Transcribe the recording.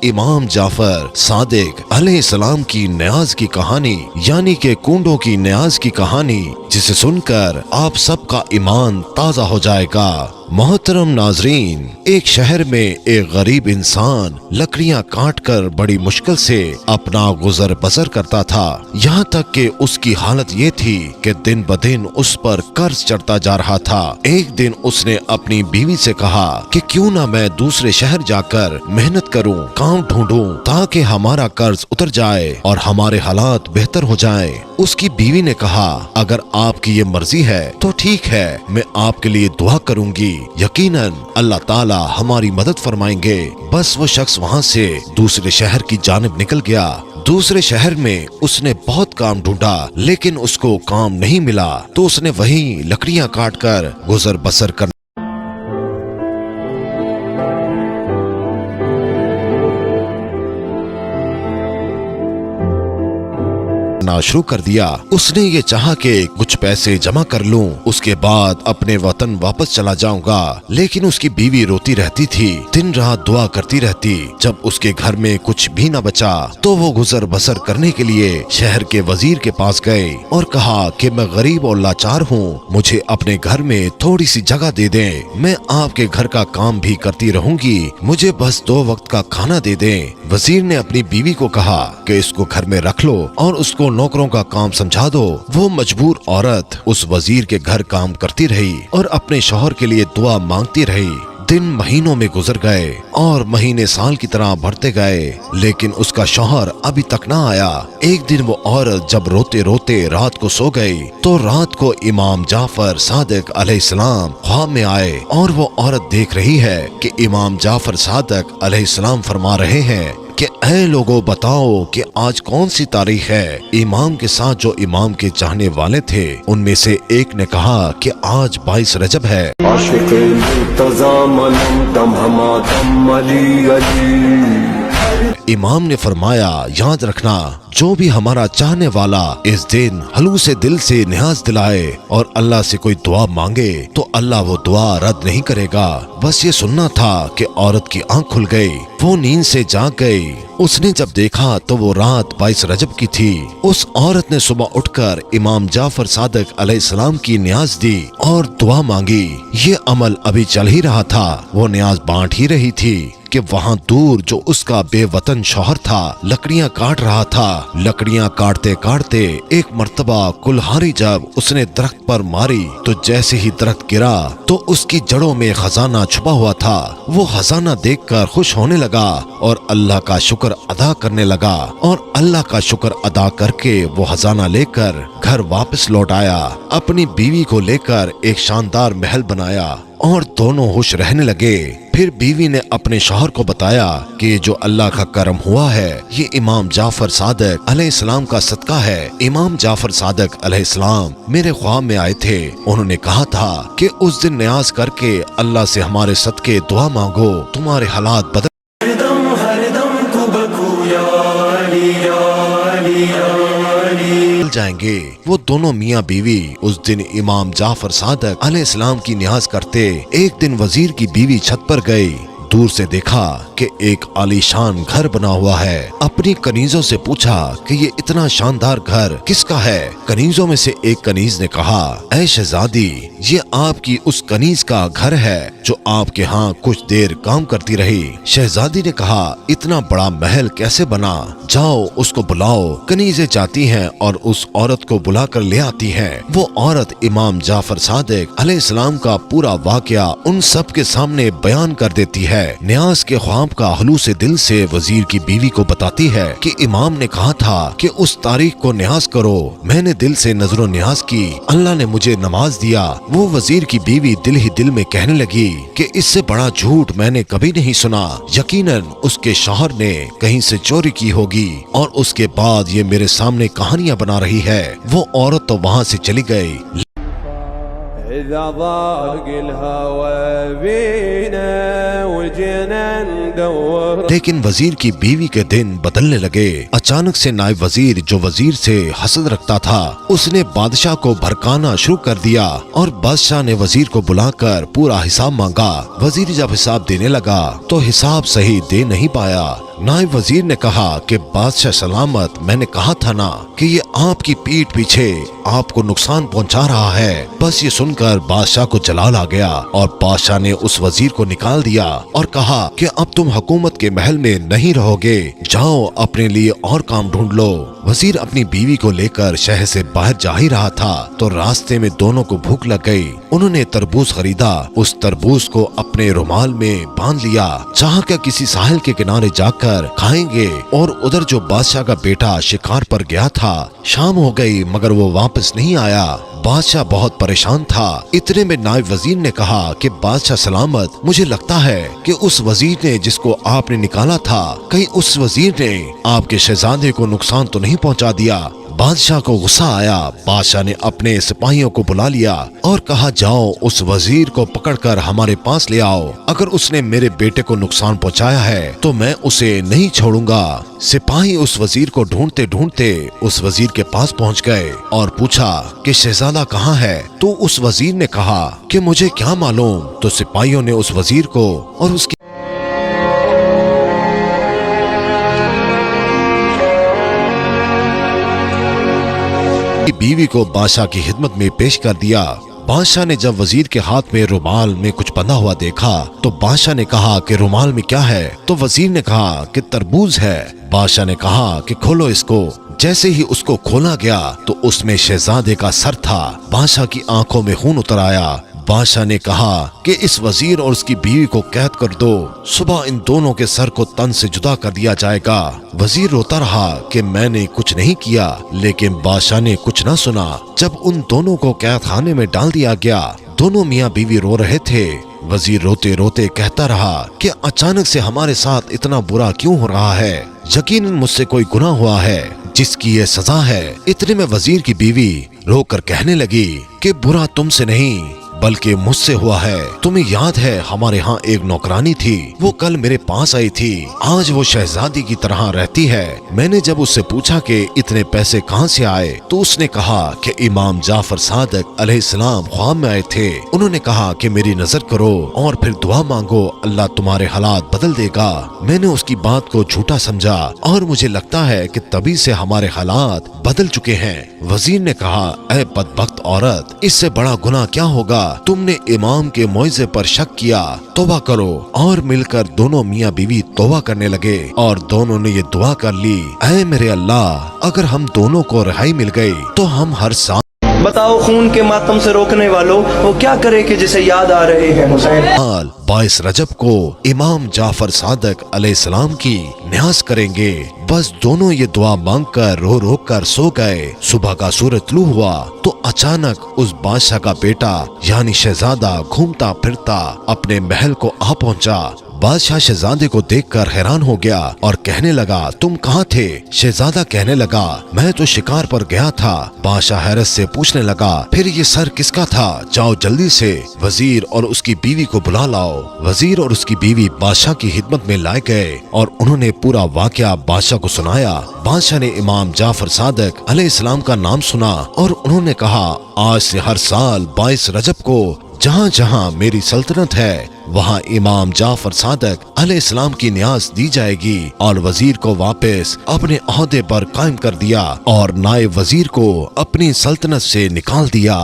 इमाम जाफर सादिक अलैहिस्सलाम की न्याज की कहानी यानी के कुंडों की न्याज की कहानी, जिसे सुनकर आप सबका ईमान ताजा हो जाएगा। मोहतरम नाजरीन, एक शहर में एक गरीब इंसान लकड़ियां काटकर बड़ी मुश्किल से अपना गुजर बसर करता था। यहाँ तक कि उसकी हालत ये थी कि दिन ब दिन उस पर कर्ज चढ़ता जा रहा था। एक दिन उसने अपनी बीवी से कहा कि क्यों ना मैं दूसरे शहर जाकर मेहनत करूं, काम ढूंढूं ताकि हमारा कर्ज उतर जाए और हमारे हालात बेहतर हो जाएं। उसकी बीवी ने कहा, अगर आपकी ये मर्जी है तो ठीक है, मैं आपके लिए दुआ करूंगी, यकीनन अल्लाह ताला हमारी मदद फरमाएंगे। बस वो शख्स वहाँ से दूसरे शहर की जानिब निकल गया। दूसरे शहर में उसने बहुत काम ढूंढा लेकिन उसको काम नहीं मिला, तो उसने वहीं लकड़ियां काटकर गुजर बसर कर शुरू कर दिया। उसने ये चाहा कि कुछ पैसे जमा कर लूं, उसके बाद अपने वतन वापस चला जाऊंगा, लेकिन उसकी बीवी रोती रहती थी, दिन रात दुआ करती रहती। जब उसके घर में कुछ भी न बचा तो वो गुजर बसर करने के लिए शहर के वजीर के पास गए और कहा कि मैं गरीब और लाचार हूँ, मुझे अपने घर में थोड़ी सी जगह दे दें, मैं आपके घर का काम भी करती रहूंगी, मुझे बस 2 वक्त का खाना दे दें। वजीर ने अपनी बीवी को कहा कि इसको घर में रख लो और उसको नौकरों का काम समझा दो। वो मजबूर औरत उस वजीर के घर काम करती रही और अपने शौहर के लिए दुआ मांगती रही। दिन महीनों में गुजर गए और महीने साल की तरह बढ़ते गए, लेकिन उसका शौहर अभी तक ना आया। एक दिन वो औरत जब रोते रोते रात को सो गई तो रात को इमाम जाफर सादिक अलैहिस्सलाम ख्वाब में आए और वो औरत देख रही है कि इमाम जाफर सादिक अलैहिस्सलाम फरमा रहे हैं कि ऐ लोगों बताओ कि आज कौन सी तारीख है। इमाम के साथ जो इमाम के चाहने वाले थे उनमें से एक ने कहा कि आज 22 रजब है। इमाम ने फरमाया, याद रखना जो भी हमारा चाहने वाला इस दिन हलू से दिल से न्याज दिलाए और अल्लाह से कोई दुआ मांगे तो अल्लाह वो दुआ रद्द नहीं करेगा। बस ये सुनना था कि औरत की आंख खुल गई, वो नींद से जाग गई। उसने जब देखा तो वो रात 22 रजब की थी। उस औरत ने सुबह उठकर इमाम जाफर सादिक अलैहिस्सलाम की न्याज दी और दुआ मांगी। ये अमल अभी चल ही रहा था, वो न्याज बांट ही रही थी कि वहाँ दूर जो उसका बेवतन शौहर था लकड़ियां काट रहा था। लकड़ियां काटते काटते एक मर्तबा कुल्हाड़ी जब उसने दरख्त पर मारी तो जैसे ही दरख्त गिरा तो उसकी जड़ों में खजाना छुपा हुआ था। वो खजाना देखकर खुश होने लगा और अल्लाह का शुक्र अदा करने लगा और अल्लाह का शुक्र अदा करके वो खजाना लेकर घर वापस लौट आया। अपनी बीवी को लेकर एक शानदार महल बनाया और दोनों खुश रहने लगे। फिर बीवी ने अपने शौहर को बताया कि जो अल्लाह का करम हुआ है ये इमाम जाफर सादिक अलैहिस्सलाम का सदका है। इमाम जाफर सादिक अलैहिस्सलाम मेरे ख्वाब में आए थे, उन्होंने कहा था कि उस दिन न्याज करके अल्लाह से हमारे सदके दुआ मांगो, तुम्हारे हालात बदल जाएंगे। वो दोनों मियाँ बीवी उस दिन इमाम जाफर सादिक अलैहिस्सलाम की न्याज करते। एक दिन वजीर की बीवी छत पर गई, दूर से देखा कि एक आलीशान घर बना हुआ है। अपनी कनीजों से पूछा कि ये इतना शानदार घर किसका है। कनीजों में से एक कनीज ने कहा, ऐ शहजादी, ये आपकी उस कनीज का घर है जो आपके यहाँ कुछ देर काम करती रही। शहजादी ने कहा, इतना बड़ा महल कैसे बना? जाओ उसको बुलाओ। कनीजें जाती हैं और उस औरत को बुलाकर ले आती हैं। वो औरत इमाम जाफर सादिक अलैहिस्सलाम का पूरा वाकया उन सब के सामने बयान कर देती है। न्याज के ख्वाब का हलूसे दिल से वजीर की बीवी को बताती है कि इमाम ने कहा था कि उस तारीख को न्याज करो। मैंने दिल से नजरो न्याज की, अल्लाह ने मुझे नमाज दिया। वो वजीर की बीवी दिल ही दिल में कहने लगी कि इससे बड़ा झूठ मैंने कभी नहीं सुना। यकीनन उसके शौहर ने कहीं से चोरी की होगी और उसके बाद ये मेरे सामने कहानियां बना रही है। वो औरत तो वहाँ से चली गई। लेकिन वजीर की बीवी के दिन बदलने लगे। अचानक से नायब वजीर जो वजीर से हसद रखता था उसने बादशाह को भड़काना शुरू कर दिया और बादशाह ने वजीर को बुलाकर पूरा हिसाब मांगा। वजीर जब हिसाब देने लगा तो हिसाब सही दे नहीं पाया। नायब वजीर ने कहा कि बादशाह सलामत, मैंने कहा था ना कि ये आपकी पीठ पीछे आपको नुकसान पहुंचा रहा है। बस ये सुनकर बादशाह को जलाल आ गया और बादशाह ने उस वजीर को निकाल दिया और कहा कि अब तुम हुकूमत के महल में नहीं रहोगे, जाओ अपने लिए और काम ढूंढ लो। वजीर अपनी बीवी को लेकर शहर से बाहर जा ही रहा था तो रास्ते में दोनों को भूख लग गई। उन्होंने तरबूज खरीदा, उस तरबूज को अपने रुमाल में बांध लिया, चाहा कि किसी साहिल के किनारे जाकर खाएंगे। और उधर जो बादशाह का बेटा शिकार पर गया था, शाम हो गई मगर वो वापस नहीं आया। बादशाह बहुत परेशान था। इतने में नायब वजीर ने कहा कि बादशाह सलामत, मुझे लगता है कि उस वजीर ने जिसको आपने निकाला था, कहीं उस वजीर ने आपके शहजादे को नुकसान तो नहीं पहुंचा दिया। बादशाह को गुस्सा आया। बादशाह ने अपने सिपाहियों को बुला लिया और कहा, जाओ उस वजीर को पकड़कर हमारे पास ले आओ। अगर उसने मेरे बेटे को नुकसान पहुंचाया है तो मैं उसे नहीं छोड़ूंगा। सिपाही उस वजीर को ढूंढते ढूंढते उस वजीर के पास पहुंच गए और पूछा कि शहजादा कहाँ है? तो उस वजीर ने कहा कि मुझे क्या मालूम। तो सिपाहियों ने उस वजीर को और उसकी बीवी को बादशाह की खिदमत में पेश कर दिया। बादशाह ने जब वजीर के हाथ में रुमाल में कुछ बंधा हुआ देखा तो बादशाह ने कहा कि रुमाल में क्या है? तो वजीर ने कहा कि तरबूज है। बादशाह ने कहा कि खोलो इसको। जैसे ही उसको खोला गया तो उसमें शहजादे का सर था। बादशाह की आंखों में खून उतर आया। बादशाह ने कहा कि इस वजीर और उसकी बीवी को कैद कर दो, सुबह इन दोनों के सर को तन से जुदा कर दिया जाएगा। वजीर रोता रहा कि मैंने कुछ नहीं किया, लेकिन बादशाह ने कुछ न सुना। जब उन दोनों को कैद खाने में डाल दिया गया, दोनों मियाँ बीवी रो रहे थे। वजीर रोते रोते कहता रहा कि अचानक से हमारे साथ इतना बुरा क्यों हो रहा है? यकीनन मुझसे कोई गुनाह हुआ है जिसकी ये सजा है। इतने में वजीर की बीवी रोकर कहने लगी कि बुरा तुमसे नहीं बल्कि मुझसे हुआ है। तुम्हें याद है हमारे यहाँ एक नौकरानी थी, वो कल मेरे पास आई थी। आज वो शहजादी की तरह रहती है। मैंने जब उससे पूछा कि इतने पैसे कहाँ से आए तो उसने कहा कि इमाम जाफर सादिक अलैहिस्सलाम ख्वाब में आए थे। उन्होंने कहा कि मेरी नजर करो और फिर दुआ मांगो, अल्लाह तुम्हारे हालात बदल देगा। मैंने उसकी बात को झूठा समझा और मुझे लगता है कि तभी से हमारे हालात बदल चुके हैं। वजीर ने कहा, ऐ बदबख्त औरत, इससे बड़ा गुनाह क्या होगा? तुमने इमाम के मौइज़े पर शक किया, तौबा करो। और मिलकर दोनों मियाँ बीवी तौबा करने लगे और दोनों ने ये दुआ कर ली, ऐ मेरे अल्लाह, अगर हम दोनों को रिहाई मिल गई तो हम हर साल बताओ खून के मातम से रोकने वालों, वो क्या करे कि जिसे याद आ रहे हैं हुसैन। 22 रजब को इमाम जाफर सादिक अलैहिस्सलाम की न्यास करेंगे। बस दोनों ये दुआ मांग कर रो रो कर सो गए। सुबह का सूरज तुलू हुआ तो अचानक उस बादशाह का बेटा यानी शहजादा घूमता फिरता अपने महल को आ पहुंचा। बादशाह शहजादे को देखकर हैरान हो गया और कहने लगा, तुम कहाँ थे? शहजादा कहने लगा, मैं तो शिकार पर गया था। बादशाह हैरत से पूछने लगा, फिर ये सर किसका था? जाओ जल्दी से वजीर और उसकी बीवी को बुला लाओ। वजीर और उसकी बीवी बादशाह की खिदमत में लाए गए और उन्होंने पूरा वाकया बादशाह को सुनाया। बादशाह ने इमाम जाफर सादिक अलैहिस्सलाम का नाम सुना और उन्होंने कहा, आज से हर साल 22 रजब को जहाँ जहाँ मेरी सल्तनत है वहाँ इमाम जाफर सादिक अलैहिस्सलाम की न्यास दी जाएगी। और वजीर को वापस अपने ओहदे पर कायम कर दिया और नायब वजीर को अपनी सल्तनत से निकाल दिया।